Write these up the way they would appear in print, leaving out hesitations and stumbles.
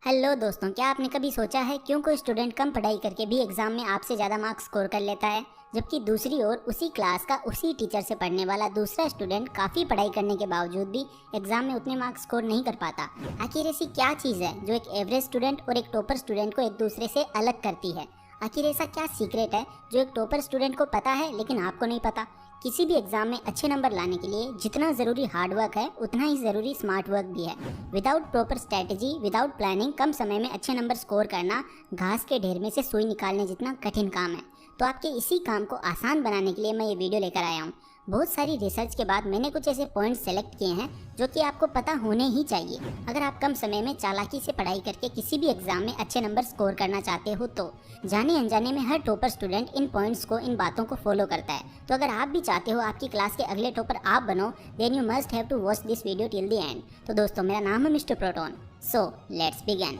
Hello दोस्तों, क्या आपने कभी सोचा है क्यों कोई स्टूडेंट कम पढ़ाई करके भी एग्जाम में आपसे ज़्यादा मार्क्स स्कोर कर लेता है, जबकि दूसरी ओर उसी क्लास का उसी टीचर से पढ़ने वाला दूसरा स्टूडेंट काफ़ी पढ़ाई करने के बावजूद भी एग्जाम में उतने मार्क्स स्कोर नहीं कर पाता। आखिर ऐसी क्या चीज़ है जो एक एवरेज स्टूडेंट और एक टॉपर स्टूडेंट को एक दूसरे से अलग करती है? आखिर ऐसा क्या सीक्रेट है जो एक टॉपर स्टूडेंट को पता है लेकिन आपको नहीं पता? किसी भी एग्जाम में अच्छे नंबर लाने के लिए जितना ज़रूरी हार्ड वर्क है उतना ही ज़रूरी स्मार्ट वर्क भी है। Without proper strategy, without planning कम समय में अच्छे नंबर स्कोर करना घास के ढेर में से सुई निकालने जितना कठिन काम है। तो आपके इसी काम को आसान बनाने के लिए मैं ये वीडियो लेकर आया हूँ। बहुत सारी रिसर्च के बाद मैंने कुछ ऐसे पॉइंट्स सेलेक्ट किए हैं जो कि आपको पता होने ही चाहिए अगर आप कम समय में चालाकी से पढ़ाई करके किसी भी एग्जाम में अच्छे नंबर स्कोर करना चाहते हो। तो जाने अनजाने में हर टॉपर स्टूडेंट इन पॉइंट्स को, इन बातों को फॉलो करता है। तो अगर आप भी चाहते हो आपकी क्लास के अगले टॉपर आप बनो, then you must have to watch this video till the end. तो दोस्तों, मेरा नाम है mister Proton, so let's begin.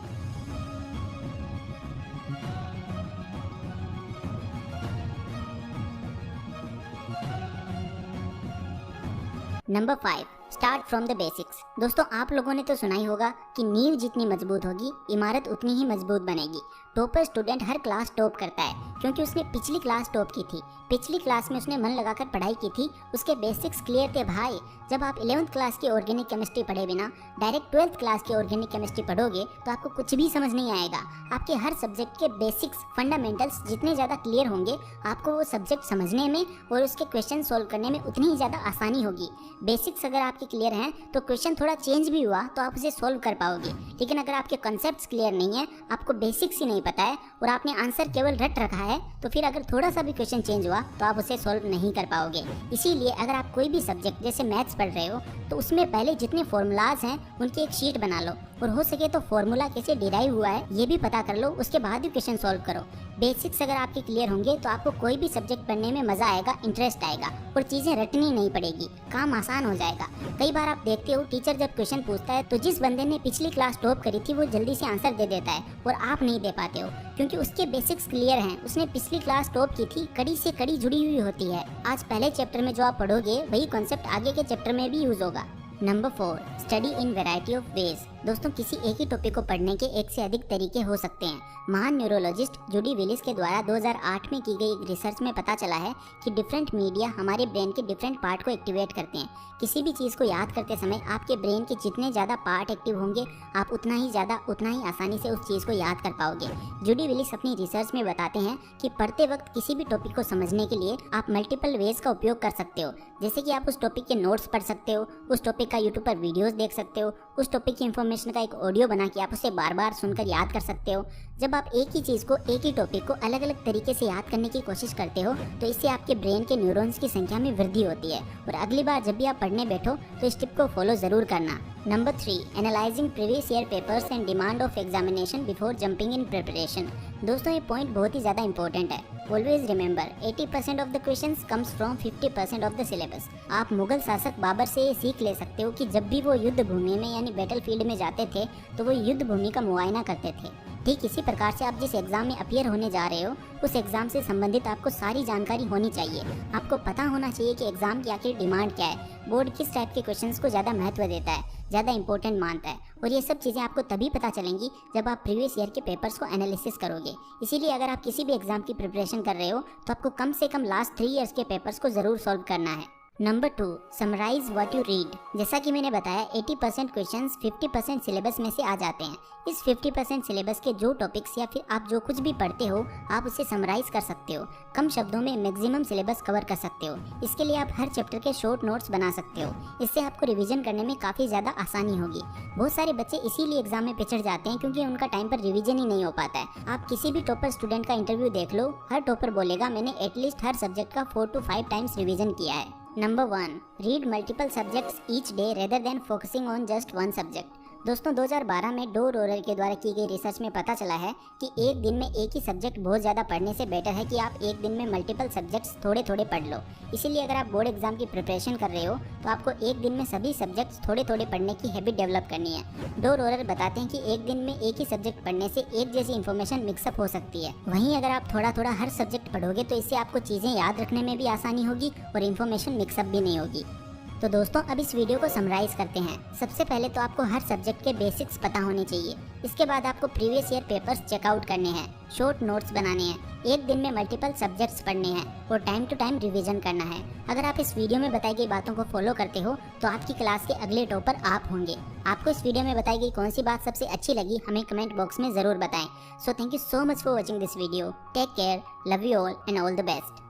Number 5, start from the basics. दोस्तों, आप लोगों ने तो सुना ही होगा कि नींव जितनी मजबूत होगी इमारत उतनी ही मजबूत बनेगी। टॉपर स्टूडेंट हर क्लास टॉप करता है क्योंकि उसने पिछली क्लास टॉप की थी, पिछली क्लास में उसने मन लगाकर पढ़ाई की थी, उसके बेसिक्स क्लियर थे भाई। जब आप 11th क्लास की ऑर्गेनिक केमिस्ट्री पढ़े बिना डायरेक्ट 12th क्लास की ऑर्गेनिक केमिस्ट्री पढ़ोगे तो आपको कुछ भी समझ नहीं आएगा। आपके हर सब्जेक्ट के बेसिक्स, फंडामेंटल्स जितने ज़्यादा क्लियर होंगे आपको वो सब्जेक्ट समझने में और उसके क्वेश्चन सॉल्व करने में उतनी ही ज़्यादा आसानी होगी। बेसिक्स अगर आपके क्लियर हैं तो क्वेश्चन थोड़ा चेंज भी हुआ तो आप उसे सॉल्व कर पाओगे, लेकिन अगर आपके कॉन्सेप्ट्स क्लियर नहीं है, आपको बेसिक्स ही नहीं पता है और आपने आंसर केवल रट रखा है, तो फिर अगर थोड़ा सा भी क्वेश्चन चेंज हुआ तो आप उसे सॉल्व नहीं कर पाओगे। इसीलिए अगर आप कोई भी सब्जेक्ट जैसे मैथ्स पढ़ रहे हो तो उसमें पहले जितने फॉर्मूलाज हैं उनकी एक शीट बना लो और हो सके तो फॉर्मूला कैसे डिराइव हुआ है ये भी पता कर लो, उसके बाद ही क्वेश्चन सॉल्व करो। बेसिक्स अगर आपके क्लियर होंगे तो आपको कोई भी सब्जेक्ट पढ़ने में मजा आएगा, इंटरेस्ट आएगा और चीजें रटनी नहीं पड़ेगी, काम आसान हो जाएगा। कई बार आप देखते हो टीचर जब क्वेश्चन पूछता है तो जिस बंदे ने पिछली क्लास टॉप करी थी वो जल्दी से आंसर दे देता है और आप नहीं दे पाते हो क्योंकि उसके बेसिक्स क्लियर हैं, उसने पिछली क्लास टॉप की थी, कड़ी से कड़ी जुड़ी हुई होती है। आज पहले चैप्टर में जो आप पढ़ोगे वही कॉन्सेप्ट आगे के चैप्टर में भी यूज होगा। Number 4, study in variety of ways. दोस्तों, किसी एक ही टॉपिक को पढ़ने के एक से अधिक तरीके हो सकते हैं। महान न्यूरोलॉजिस्ट जूडी विलिस के द्वारा 2008 में की गई एक रिसर्च में पता चला है कि डिफरेंट मीडिया हमारे ब्रेन के डिफरेंट पार्ट को एक्टिवेट करते हैं। किसी भी चीज़ को याद करते समय आपके ब्रेन के जितने ज़्यादा पार्ट एक्टिव होंगे आप उतना ही आसानी से उस चीज़ को याद कर पाओगे। जूडी विलिस अपनी रिसर्च में बताते हैं कि पढ़ते वक्त किसी भी टॉपिक को समझने के लिए आप मल्टीपल वेज का उपयोग कर सकते हो, जैसे कि आप उस टॉपिक के नोट्स पढ़ सकते हो, उस टॉपिक का यूट्यूब पर वीडियोस देख सकते हो, उस टॉपिक की इन्फॉर्मेशन का एक ऑडियो बना के आप उसे बार बार सुनकर याद कर सकते हो। जब आप एक ही चीज़ को, एक ही टॉपिक को अलग अलग तरीके से याद करने की कोशिश करते हो तो इससे आपके ब्रेन के न्यूरॉन्स की संख्या में वृद्धि होती है और अगली बार जब भी आप पढ़ने बैठो तो इस टिप को फॉलो ज़रूर करना। Number 3, analysing previous year papers and demand of examination before jumping in preparation. दोस्तों, ये पॉइंट बहुत ही ज़्यादा इंपॉर्टेंट है। Always remember 80% of the questions comes from 50% of the syllabus. आप मुगल शासक बाबर से ये सीख ले सकते हो कि जब भी वो युद्ध भूमि में यानी बैटल फील्ड में जाते थे तो वो युद्ध भूमि का मुआयना करते थे। ठीक इसी प्रकार से आप जिस एग्जाम में अपीयर होने जा रहे हो उस एग्जाम से संबंधित आपको सारी जानकारी होनी चाहिए। आपको पता होना चाहिए कि एग्जाम की आखिर डिमांड क्या है, बोर्ड किस टाइप के क्वेश्चंस को ज़्यादा महत्व देता है, ज़्यादा इंपॉर्टेंट मानता है, और ये सब चीज़ें आपको तभी पता चलेंगी जब आप प्रीवियस ईयर के पेपर्स को एनालिसिस करोगे। इसीलिए अगर आप किसी भी एग्जाम की प्रिपरेशन कर रहे हो तो आपको कम से कम लास्ट 3 ईयर्स के पेपर्स को ज़रूर सॉल्व करना है। Number 2, summarise what you read. जैसा कि मैंने बताया 80% क्वेश्चंस 50% सिलेबस में से आ जाते हैं। इस 50% सिलेबस के जो टॉपिक्स या फिर आप जो कुछ भी पढ़ते हो आप उसे समराइज कर सकते हो, कम शब्दों में मैक्सिमम सिलेबस कवर कर सकते हो। इसके लिए आप हर चैप्टर के शॉर्ट नोट्स बना सकते हो, इससे आपको रिविजन करने में काफ़ी ज़्यादा आसानी होगी। बहुत सारे बच्चे इसीलिए एग्जाम में पिछड़ जाते हैं क्योंकि उनका टाइम पर रिविजन ही नहीं हो पाता है। आप किसी भी टॉपर स्टूडेंट का इंटरव्यू देख लो, हर टॉपर बोलेगा मैंने एटलीस्ट हर सब्जेक्ट का 4 to 5 टाइम्स रिविजन किया है। Number 1, read multiple subjects each day rather than focusing on just one subject. दोस्तों, 2012 में डो रोलर के द्वारा की गई रिसर्च में पता चला है कि एक दिन में एक ही सब्जेक्ट बहुत ज़्यादा पढ़ने से बेटर है कि आप एक दिन में मल्टीपल सब्जेक्ट्स थोड़े थोड़े पढ़ लो। इसीलिए अगर आप बोर्ड एग्जाम की प्रिपरेशन कर रहे हो तो आपको एक दिन में सभी सब्जेक्ट्स थोड़े थोड़े पढ़ने की हैबिट डेवलप करनी है। डो रोलर बताते हैं कि एक दिन में एक ही सब्जेक्ट पढ़ने से एक जैसी इन्फॉर्मेशन मिक्सअप हो सकती है। वहीं अगर आप थोड़ा थोड़ा हर सब्जेक्ट पढ़ोगे तो इससे आपको चीज़ें याद रखने में भी आसानी होगी और इन्फॉर्मेशन मिक्सअप भी नहीं होगी। तो दोस्तों अब इस वीडियो को समराइज करते हैं। सबसे पहले तो आपको हर सब्जेक्ट के बेसिक्स पता होने चाहिए। इसके बाद आपको प्रीवियस ईयर पेपर्स चेकआउट करने हैं, शॉर्ट नोट्स बनाने हैं, एक दिन में मल्टीपल सब्जेक्ट्स पढ़ने हैं और टाइम टू टाइम रिवीजन करना है। अगर आप इस वीडियो में बताई गई बातों को फॉलो करते हो तो आपकी क्लास के अगले टॉपर आप होंगे। आपको इस वीडियो में बताई गई कौन सी बात सबसे अच्छी लगी हमें कमेंट बॉक्स में जरूर बताएं। So thank you so much for watching this video. Take care, love you all and all the best.